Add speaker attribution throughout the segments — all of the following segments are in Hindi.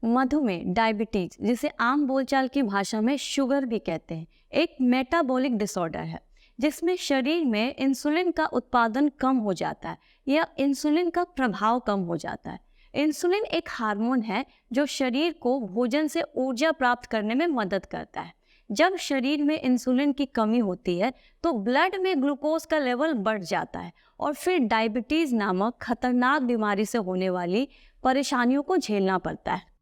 Speaker 1: मधुमेह, डायबिटीज, जिसे आम बोलचाल की भाषा में शुगर भी कहते हैं, एक मेटाबॉलिक डिसऑर्डर है जिसमें शरीर में इंसुलिन का उत्पादन कम हो जाता है या इंसुलिन का प्रभाव कम हो जाता है। इंसुलिन एक हार्मोन है जो शरीर को भोजन से ऊर्जा प्राप्त करने में मदद करता है। जब शरीर में इंसुलिन की कमी होती है तो ब्लड में ग्लूकोज का लेवल बढ़ जाता है और फिर डायबिटीज नामक खतरनाक बीमारी से होने वाली परेशानियों को झेलना पड़ता है।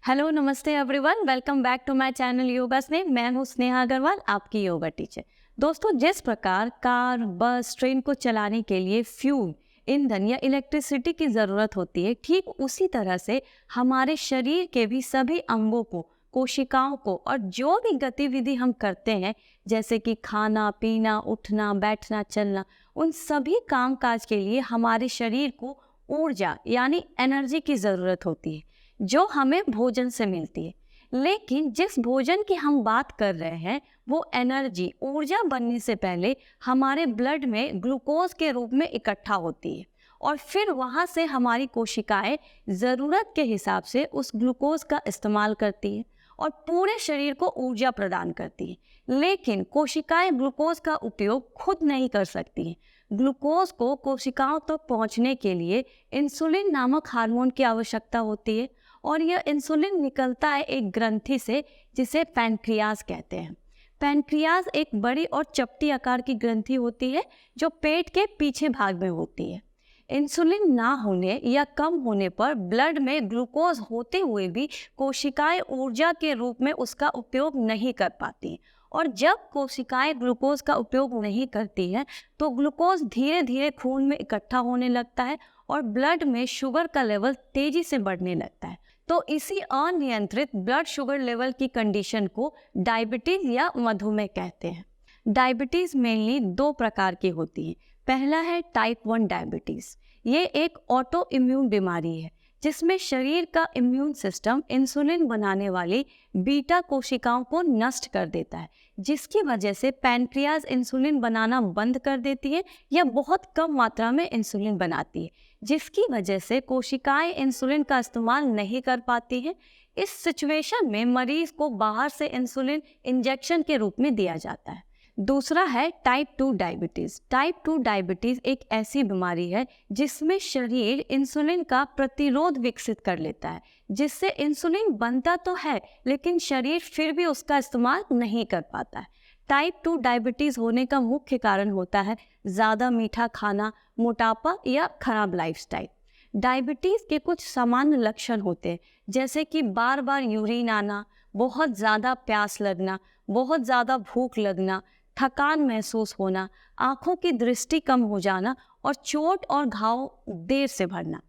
Speaker 1: हेलो, नमस्ते everyone, welcome back to my channel yoga Sneh. मैं हूँ स्नेहा अग्रवाल, आपकी योगा टीचर। दोस्तों, जिस प्रकार कार, बस, ट्रेन को चलाने के लिए फ्यूल, ईंधन या इलेक्ट्रिसिटी की ज़रूरत होती है, ठीक उसी तरह से हमारे शरीर के भी सभी अंगों को, कोशिकाओं को और जो भी गतिविधि हम करते हैं जैसे कि खाना पीना, उठना बैठना, चलना, उन सभी काम काज के लिए हमारे शरीर को ऊर्जा यानी एनर्जी की ज़रूरत होती है जो हमें भोजन से मिलती है। लेकिन जिस भोजन की हम बात कर रहे हैं वो एनर्जी, ऊर्जा बनने से पहले हमारे ब्लड में ग्लूकोज के रूप में इकट्ठा होती है और फिर वहाँ से हमारी कोशिकाएं ज़रूरत के हिसाब से उस ग्लूकोज का इस्तेमाल करती है और पूरे शरीर को ऊर्जा प्रदान करती है। लेकिन कोशिकाएं ग्लूकोज का उपयोग खुद नहीं कर सकती हैं। ग्लूकोज को कोशिकाओं तक पहुँचने के लिए इंसुलिन नामक हार्मोन की आवश्यकता होती है और यह इंसुलिन निकलता है एक ग्रंथि से जिसे पैनक्रियाज कहते हैं। पैनक्रियाज एक बड़ी और चपटी आकार की ग्रंथि होती है जो पेट के पीछे भाग में होती है। इंसुलिन ना होने या कम होने पर ब्लड में ग्लूकोज होते हुए भी कोशिकाएं ऊर्जा के रूप में उसका उपयोग नहीं कर पाती और जब कोशिकाएं ग्लूकोज का उपयोग नहीं करती हैं तो ग्लूकोज धीरे धीरे खून में इकट्ठा होने लगता है और ब्लड में शुगर का लेवल तेजी से बढ़ने लगता है। तो इसी अनियंत्रित ब्लड शुगर लेवल की कंडीशन को डायबिटीज या मधुमेह कहते हैं। डायबिटीज मेनली दो प्रकार की होती है। पहला है टाइप 1 डायबिटीज। ये एक ऑटो इम्यून बीमारी है जिसमें शरीर का इम्यून सिस्टम इंसुलिन बनाने वाली बीटा कोशिकाओं को नष्ट कर देता है, जिसकी वजह से पैनक्रियाज इंसुलिन बनाना बंद कर देती है या बहुत कम मात्रा में इंसुलिन बनाती है, जिसकी वजह से कोशिकाएं इंसुलिन का इस्तेमाल नहीं कर पाती हैं। इस सिचुएशन में मरीज को बाहर से इंसुलिन इंजेक्शन के रूप में दिया जाता है। दूसरा है टाइप 2 डायबिटीज़। टाइप 2 डायबिटीज़ एक ऐसी बीमारी है जिसमें शरीर इंसुलिन का प्रतिरोध विकसित कर लेता है, जिससे इंसुलिन बनता तो है लेकिन शरीर फिर भी उसका इस्तेमाल नहीं कर पाता है। टाइप 2 डायबिटीज़ होने का मुख्य कारण होता है ज़्यादा मीठा खाना, मोटापा या खराब लाइफस्टाइल। डायबिटीज़ के कुछ सामान्य लक्षण होते हैं जैसे कि बार बार यूरिन आना, बहुत ज़्यादा प्यास लगना, बहुत ज़्यादा भूख लगना, थकान महसूस होना, आँखों की दृष्टि कम हो जाना और चोट और घाव देर से भरना।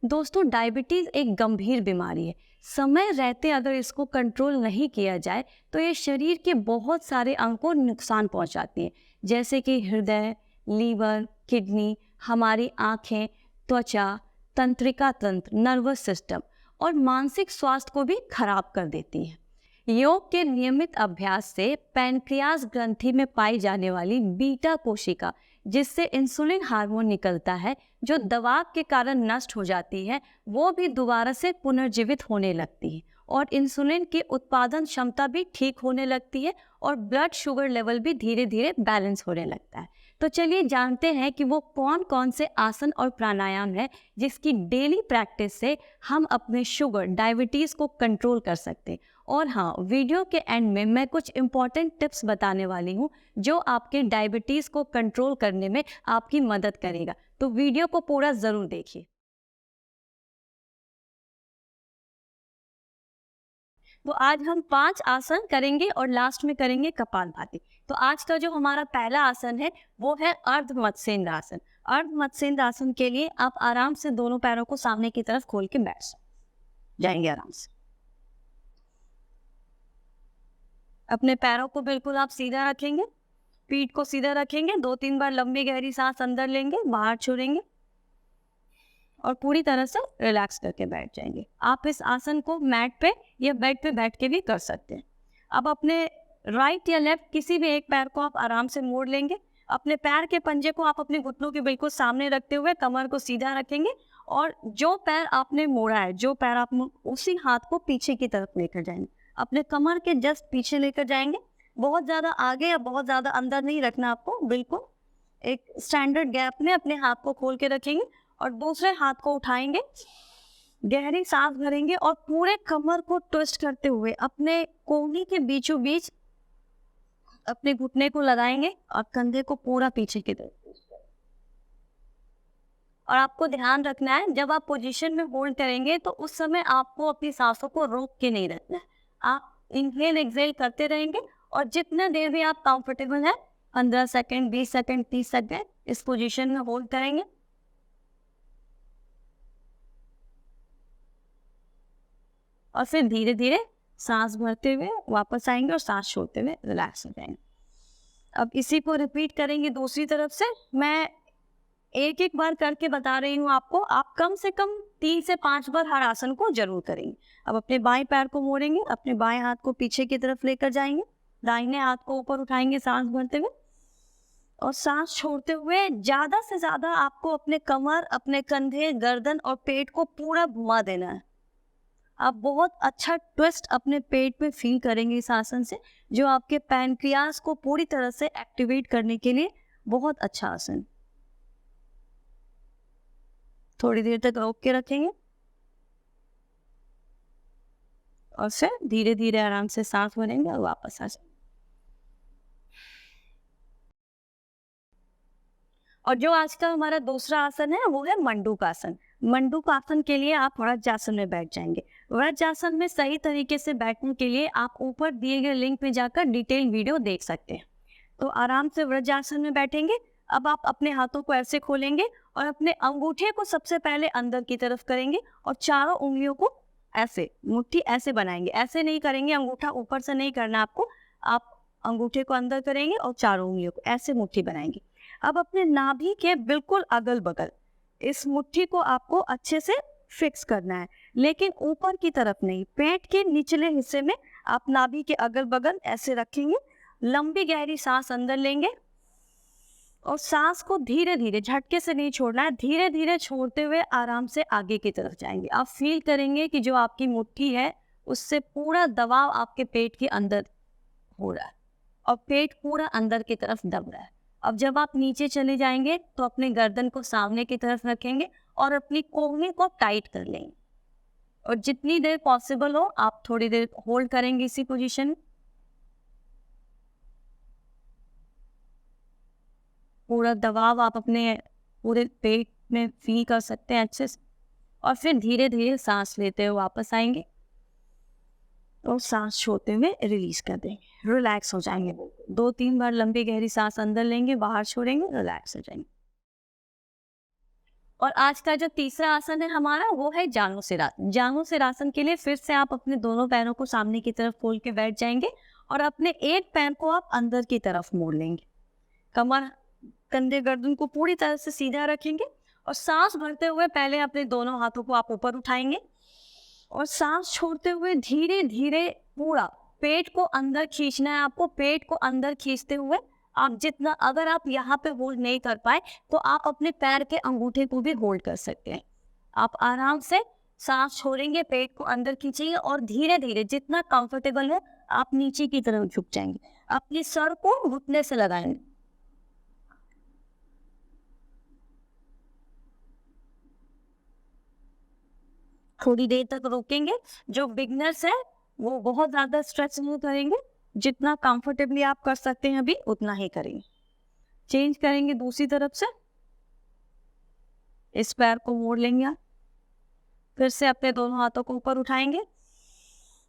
Speaker 1: दोस्तों, डायबिटीज़ एक गंभीर बीमारी है। समय रहते अगर इसको कंट्रोल नहीं किया जाए तो ये शरीर के बहुत सारे अंग को नुकसान पहुंचाती है जैसे कि हृदय, लीवर, किडनी, हमारी आँखें, त्वचा, तंत्रिका तंत्र, नर्वस सिस्टम और मानसिक स्वास्थ्य को भी खराब कर देती है। योग के नियमित अभ्यास से पैनक्रियाज ग्रंथि में पाई जाने वाली बीटा कोशिका, जिससे इंसुलिन हार्मोन निकलता है जो दबाव के कारण नष्ट हो जाती है, वो भी दोबारा से पुनर्जीवित होने लगती है और इंसुलिन की उत्पादन क्षमता भी ठीक होने लगती है और ब्लड शुगर लेवल भी धीरे धीरे बैलेंस होने लगता है। तो चलिए जानते हैं कि वो कौन कौन से आसन और प्राणायाम है जिसकी डेली प्रैक्टिस से हम अपने शुगर, डायबिटीज़ को कंट्रोल कर सकते हैं। और हाँ, वीडियो के एंड में मैं कुछ इम्पॉर्टेंट टिप्स बताने वाली हूँ जो आपके डायबिटीज़ को कंट्रोल करने में आपकी मदद करेगा, तो वीडियो को पूरा ज़रूर देखिए। तो आज हम 5 आसन करेंगे और लास्ट में करेंगे कपालभाति। तो आज का जो हमारा पहला आसन है वो है अर्ध मत्स्येंद्र आसन। अर्ध मत्स्येंद्र आसन के लिए आप आराम से दोनों पैरों को सामने की तरफ खोल के बैठ जाएंगे आराम से। अपने पैरों को बिल्कुल आप सीधा रखेंगे, पीठ को सीधा रखेंगे, 2-3 बार लंबी गहरी सांस अंदर लेंगे, बाहर छोड़ेंगे और पूरी तरह से रिलैक्स करके बैठ जाएंगे। आप इस आसन को मैट पे या बेड पे बैठ के भी कर सकते हैं। अब अपने राइट या लेफ्ट किसी भी एक पैर को आप आराम से मोड़ लेंगे, अपने पैर के पंजे को आप अपने घुटनों के बिल्कुल सामने रखते हुए कमर को सीधा रखेंगे और जो पैर आपने मोड़ा है, जो पैर आप उसी हाथ को पीछे की तरफ लेकर जाएंगे, अपने कमर के जस्ट पीछे लेकर जाएंगे। बहुत ज़्यादा आगे या बहुत ज़्यादा अंदर नहीं रखना आपको, बिल्कुल एक स्टैंडर्ड गैप में अपने हाथ को खोल के रखेंगे और दूसरे हाथ को उठाएंगे, गहरी सांस भरेंगे और पूरे कमर को ट्विस्ट करते हुए अपने कोहनी के बीचों बीच अपने घुटने को लगाएंगे और कंधे को पूरा पीछे की तरफ। और आपको ध्यान रखना है, जब आप पोजीशन में होल्ड करेंगे तो उस समय आपको अपनी सांसों को रोक के नहीं रखना है। आप इनहेल एक्सहेल करते रहेंगे और जितना देर भी आप कंफर्टेबल है, 15 सेकंड, 20 सेकंड, 30 सेकंड इस पोजीशन में होल्ड करेंगे। और फिर धीरे धीरे सांस भरते हुए वापस आएंगे और सांस छोड़ते हुए रिलैक्स हो जाएंगे। अब इसी को रिपीट करेंगे दूसरी तरफ से। मैं एक एक बार करके बता रही हूँ आपको, आप कम से कम 3 से 5 बार हर आसन को जरूर करेंगे। अब अपने बाएं पैर को मोड़ेंगे, अपने बाएं हाथ को पीछे की तरफ लेकर जाएंगे, दाहिने हाथ को ऊपर उठाएंगे सांस भरते हुए और सांस छोड़ते हुए ज्यादा से ज्यादा आपको अपने कमर, अपने कंधे, गर्दन और पेट को पूरा घुमा देना है। आप बहुत अच्छा ट्विस्ट अपने पेट में फील करेंगे इस आसन से, जो आपके पैनक्रियास को पूरी तरह से एक्टिवेट करने के लिए बहुत अच्छा आसन। थोड़ी देर तक रोक के रखेंगे और फिर धीरे धीरे आराम से सांस भरेंगे और वापस आ जाएंगे। और जो आज का हमारा दूसरा आसन है वो है मंडूकासन। मंडूकासन के लिए आप व्रजासन में बैठ जाएंगे। व्रजासन में सही तरीके से बैठने के लिए आप ऊपर दिए गए लिंक में जाकर डिटेल वीडियो देख सकते हैं। तो आराम से व्रजासन में बैठेंगे। अब आप अपने हाथों को ऐसे खोलेंगे और अपने अंगूठे को सबसे पहले अंदर की तरफ करेंगे और चारों उंगलियों को ऐसे मुट्ठी ऐसे बनाएंगे। ऐसे नहीं करेंगे, अंगूठा ऊपर से नहीं करना आपको। आप अंगूठे को अंदर करेंगे और चारों उंगलियों को ऐसे मुट्ठी बनाएंगे। अब अपने नाभि के बिल्कुल अगल बगल इस मुट्ठी को आपको अच्छे से फिक्स करना है, लेकिन ऊपर की तरफ नहीं, पेट के निचले हिस्से में आप नाभि के अगल बगल ऐसे रखेंगे। लंबी गहरी सांस अंदर लेंगे और सांस को धीरे धीरे, झटके से नहीं छोड़ना है, धीरे धीरे छोड़ते हुए आराम से आगे की तरफ जाएंगे। आप फील करेंगे कि जो आपकी मुट्ठी है उससे पूरा दबाव आपके पेट के अंदर हो रहा है और पेट पूरा अंदर की तरफ दब रहा है। अब जब आप नीचे चले जाएंगे तो अपने गर्दन को सामने की तरफ रखेंगे और अपनी कोहनी को टाइट कर लेंगे और जितनी देर पॉसिबल हो आप थोड़ी देर होल्ड करेंगे इसी पोजीशन में। पूरा दबाव आप अपने पूरे पेट में फील कर सकते हैं अच्छे से और फिर धीरे धीरे सांस लेते हुए वापस आएंगे और सांस छोड़ते हुए रिलीज कर देंगे, रिलैक्स हो जाएंगे। 2-3 बार लंबी गहरी सांस अंदर लेंगे, बाहर छोड़ेंगे, रिलैक्स हो जाएंगे। और आज का जो तीसरा आसन है हमारा वो है जांघों सिरासन। जांघों सिरासन के लिए फिर से आप अपने दोनों पैरों को सामने की तरफ खोल के बैठ जाएंगे और अपने एक पैर को आप अंदर की तरफ मोड़ लेंगे। कमर, कंधे, गर्दन को पूरी तरह से सीधा रखेंगे और सांस भरते हुए पहले अपने दोनों हाथों को आप ऊपर उठाएंगे और सांस छोड़ते हुए धीरे धीरे पूरा पेट को अंदर खींचना है आपको। पेट को अंदर खींचते हुए आप जितना, अगर आप यहाँ पे होल्ड नहीं कर पाए तो आप अपने पैर के अंगूठे को भी होल्ड कर सकते हैं। आप आराम से सांस छोड़ेंगे, पेट को अंदर खींचेंगे और धीरे धीरे जितना कंफर्टेबल है आप नीचे की तरफ झुक जाएंगे। अपने सर को घुटने से लगाएंगे। थोड़ी देर तक रोकेंगे। जो बिगनर्स है वो बहुत ज्यादा स्ट्रेच नहीं करेंगे, जितना कंफर्टेबली आप कर सकते हैं अभी उतना ही करेंगे। चेंज करेंगे दूसरी तरफ से। इस पैर को मोड़ लेंगे आप, फिर से अपने दोनों हाथों को ऊपर उठाएंगे।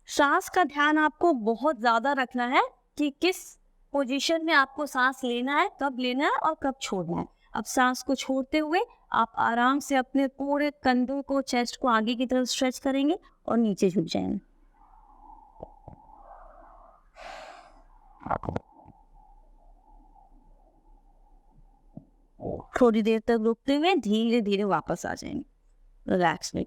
Speaker 1: सांस का ध्यान आपको बहुत ज्यादा रखना है कि किस पोजीशन में आपको सांस लेना है, कब लेना है और कब छोड़ना है। अब सांस को छोड़ते हुए आप आराम से अपने पूरे कंधों को, चेस्ट को आगे की तरफ स्ट्रेच करेंगे और नीचे झुक जाएंगे। थोड़ी देर तक रुकते हुए धीरे धीरे वापस आ जाएंगे रिलैक्स में।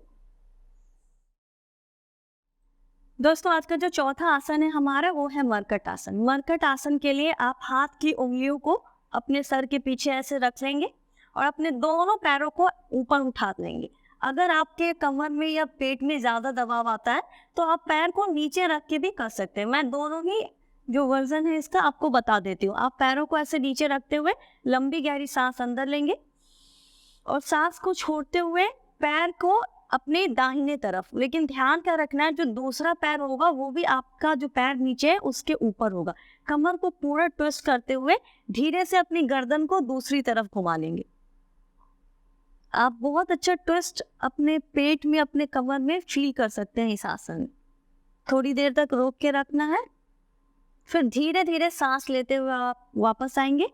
Speaker 1: दोस्तों आज का जो चौथा आसन है हमारा वो है मरकट आसन। मरकट आसन के लिए आप हाथ की उंगलियों को अपने सर के पीछे ऐसे रख लेंगे और अपने दोनों पैरों को ऊपर उठा लेंगे। अगर आपके कमर में या पेट में ज्यादा दबाव आता है तो आप पैर को नीचे रख के भी कर सकते हैं। मैं दोनों ही जो वर्जन है इसका आपको बता देती हूँ। आप पैरों को ऐसे नीचे रखते हुए लंबी गहरी सांस अंदर लेंगे और सांस को छोड़ते हुए पैर को अपने दाहिने तरफ, लेकिन ध्यान क्या रखना है, जो दूसरा पैर होगा वो भी आपका जो पैर नीचे है उसके ऊपर होगा। कमर को पूरा ट्विस्ट करते हुए धीरे से अपनी गर्दन को दूसरी तरफ घुमा लेंगे। आप बहुत अच्छा ट्विस्ट अपने पेट में, अपने कमर में फील कर सकते हैं इस आसन में। थोड़ी देर तक रोक के रखना है, फिर धीरे धीरे सांस लेते हुए आप वापस आएंगे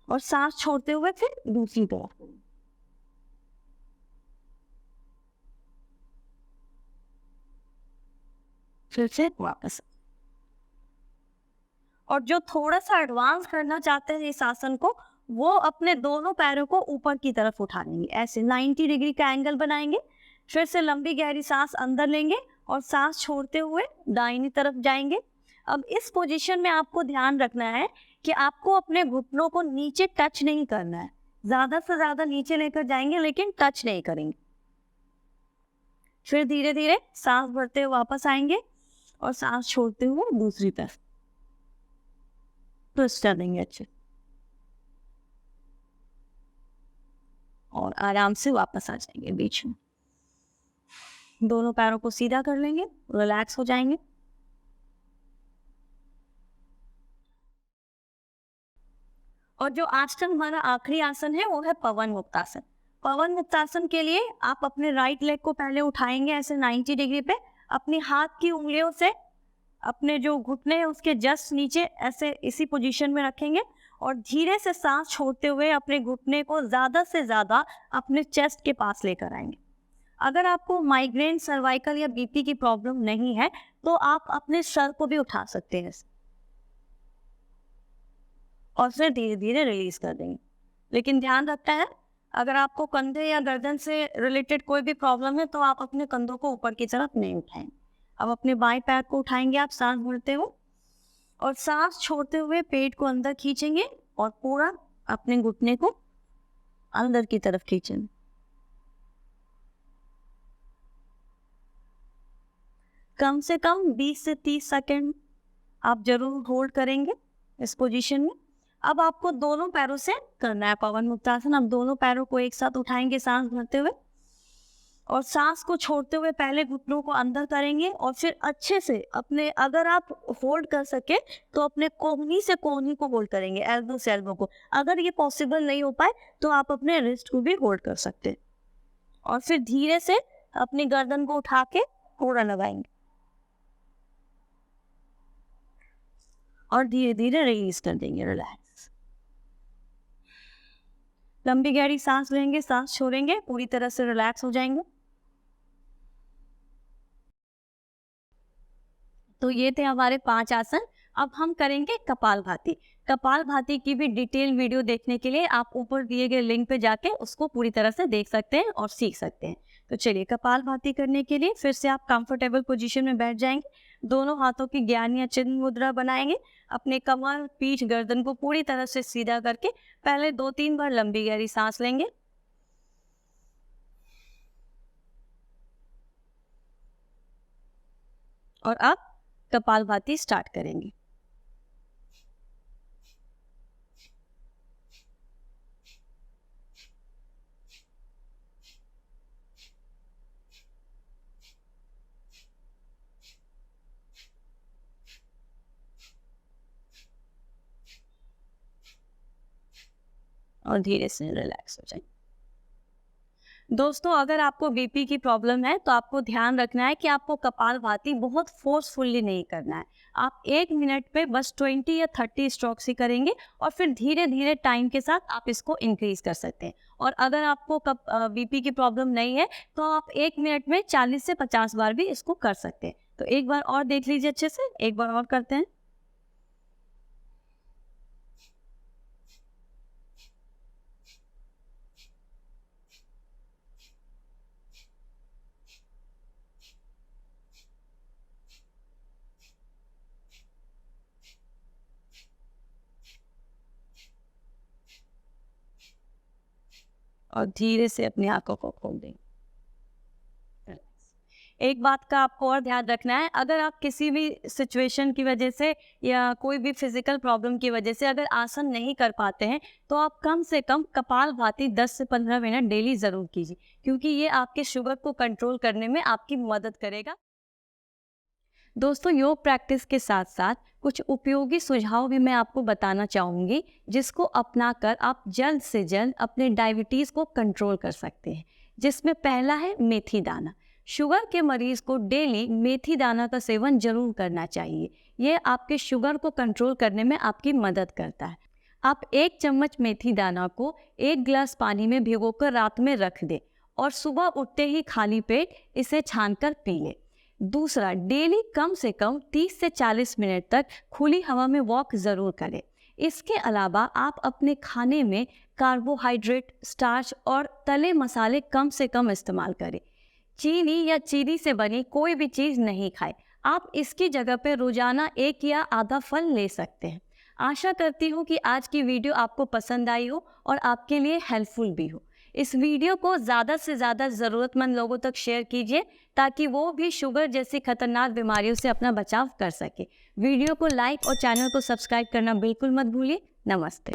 Speaker 1: और सांस छोड़ते हुए फिर दूसरी तरफ। फिर से वापस। और जो थोड़ा सा एडवांस करना चाहते हैं इस आसन को, वो अपने दोनों पैरों को ऊपर की तरफ उठा लेंगे, ऐसे 90 डिग्री का एंगल बनाएंगे। फिर से लंबी गहरी सांस अंदर लेंगे और सांस छोड़ते हुए दाहिनी तरफ जाएंगे। अब इस पोजीशन में आपको ध्यान रखना है कि आपको अपने घुटनों को नीचे टच नहीं करना है। ज्यादा से ज्यादा नीचे लेकर जाएंगे लेकिन टच नहीं करेंगे। फिर धीरे धीरे सांस भरते हुए वापस आएंगे और सांस छोड़ते हुए दूसरी तरफ ट्विस्ट कर देंगे अच्छे, और आराम से वापस आ जाएंगे बीच में। दोनों पैरों को सीधा कर लेंगे, रिलैक्स हो जाएंगे। और जो आज का हमारा आखिरी आसन है वो है पवन मुक्तासन। पवन मुक्तासन के लिए आप अपने राइट लेग को पहले उठाएंगे ऐसे 90 डिग्री पे, अपनी हाथ की उंगलियों से अपने जो घुटने हैं उसके जस्ट नीचे ऐसे इसी पोजीशन में रखेंगे और धीरे से सांस छोड़ते हुए अपने घुटने को ज्यादा से ज्यादा अपने चेस्ट के पास लेकर आएंगे। अगर आपको माइग्रेन, सर्वाइकल या बीपी की प्रॉब्लम नहीं है तो आप अपने सर को भी उठा सकते हैं और फिर धीरे धीरे रिलीज कर देंगे। लेकिन ध्यान रखना है, अगर आपको कंधे या गर्दन से रिलेटेड कोई भी प्रॉब्लम है तो आप अपने कंधों को ऊपर की तरफ नहीं उठाएं। अब अपने बाएं पैर को उठाएंगे आप सांस भरते हुए और सांस छोड़ते हुए पेट को अंदर खींचेंगे और पूरा अपने घुटने को अंदर की तरफ खींचेंगे। कम से कम 20 से 30 सेकंड आप जरूर होल्ड करेंगे इस पोजीशन में। अब आपको दोनों पैरों से करना है पवन मुक्तासन। अब दोनों पैरों को एक साथ उठाएंगे सांस भरते हुए और सांस को छोड़ते हुए पहले घुटनों को अंदर करेंगे और फिर अच्छे से अपने, अगर आप होल्ड कर सके तो अपने कोहनी से कोहनी को होल्ड करेंगे, एल्बो से एल्बो को। अगर ये पॉसिबल नहीं हो पाए तो आप अपने रिस्ट को भी होल्ड कर सकते हैं और फिर धीरे से अपनी गर्दन को उठा के पूरा लगाएंगे और धीरे धीरे रिलीज कर देंगे, रिलैक्स। लंबी गहरी सांस लेंगे, सांस छोड़ेंगे, पूरी तरह से रिलैक्स हो जाएंगे। तो ये थे हमारे 5 आसन। अब हम करेंगे कपालभाति। कपालभाति की भी डिटेल वीडियो देखने के लिए आप ऊपर दिए गए लिंक पे जाके उसको पूरी तरह से देख सकते हैं और सीख सकते हैं। तो चलिए, कपालभाति करने के लिए फिर से आप कंफर्टेबल पोजीशन में बैठ जाएंगे। दोनों हाथों की ज्ञान या चिन्ह मुद्रा बनाएंगे। अपने कमर, पीठ, गर्दन को पूरी तरह से सीधा करके पहले 2-3 बार लंबी गहरी सांस लेंगे और अब कपालभाति स्टार्ट करेंगे। और धीरे से रिलैक्स हो जाए। दोस्तों, अगर आपको बीपी की प्रॉब्लम है तो आपको ध्यान रखना है कि आपको कपालभाति बहुत फोर्सफुल्ली नहीं करना है। आप 1 मिनट पे बस 20 या 30 स्ट्रोक्स ही करेंगे और फिर धीरे धीरे टाइम के साथ आप इसको इंक्रीज कर सकते हैं। और अगर आपको बीपी की प्रॉब्लम नहीं है तो आप 1 मिनट में 40 से 50 बार भी इसको कर सकते हैं। तो एक बार और देख लीजिए अच्छे से, एक बार और करते हैं। और धीरे से अपनी आंखों को खोल देंगे। एक बात का आपको और ध्यान रखना है, अगर आप किसी भी सिचुएशन की वजह से या कोई भी फिजिकल प्रॉब्लम की वजह से अगर आसन नहीं कर पाते हैं तो आप कम से कम कपालभाति 10 से 15 मिनट डेली ज़रूर कीजिए, क्योंकि ये आपके शुगर को कंट्रोल करने में आपकी मदद करेगा। दोस्तों, योग प्रैक्टिस के साथ साथ कुछ उपयोगी सुझाव भी मैं आपको बताना चाहूँगी, जिसको अपनाकर आप जल्द से जल्द अपने डायबिटीज़ को कंट्रोल कर सकते हैं। जिसमें पहला है मेथी दाना। शुगर के मरीज को डेली मेथी दाना का सेवन जरूर करना चाहिए। ये आपके शुगर को कंट्रोल करने में आपकी मदद करता है। आप 1 चम्मच मेथी दाना को 1 गिलास पानी में भिगोकर रात में रख दें और सुबह उठते ही खाली पेट इसे छानकर पी लें। दूसरा, डेली कम से कम 30 से 40 मिनट तक खुली हवा में वॉक ज़रूर करें। इसके अलावा आप अपने खाने में कार्बोहाइड्रेट, स्टार्च और तले मसाले कम से कम इस्तेमाल करें। चीनी या चीनी से बनी कोई भी चीज़ नहीं खाएं। आप इसकी जगह पे रोजाना 1 या आधा फल ले सकते हैं। आशा करती हूँ कि आज की वीडियो आपको पसंद आई हो और आपके लिए हेल्पफुल भी हो। इस वीडियो को ज़्यादा से ज़्यादा ज़रूरतमंद लोगों तक शेयर कीजिए ताकि वो भी शुगर जैसी खतरनाक बीमारियों से अपना बचाव कर सके। वीडियो को लाइक और चैनल को सब्सक्राइब करना बिल्कुल मत भूलिए। नमस्ते।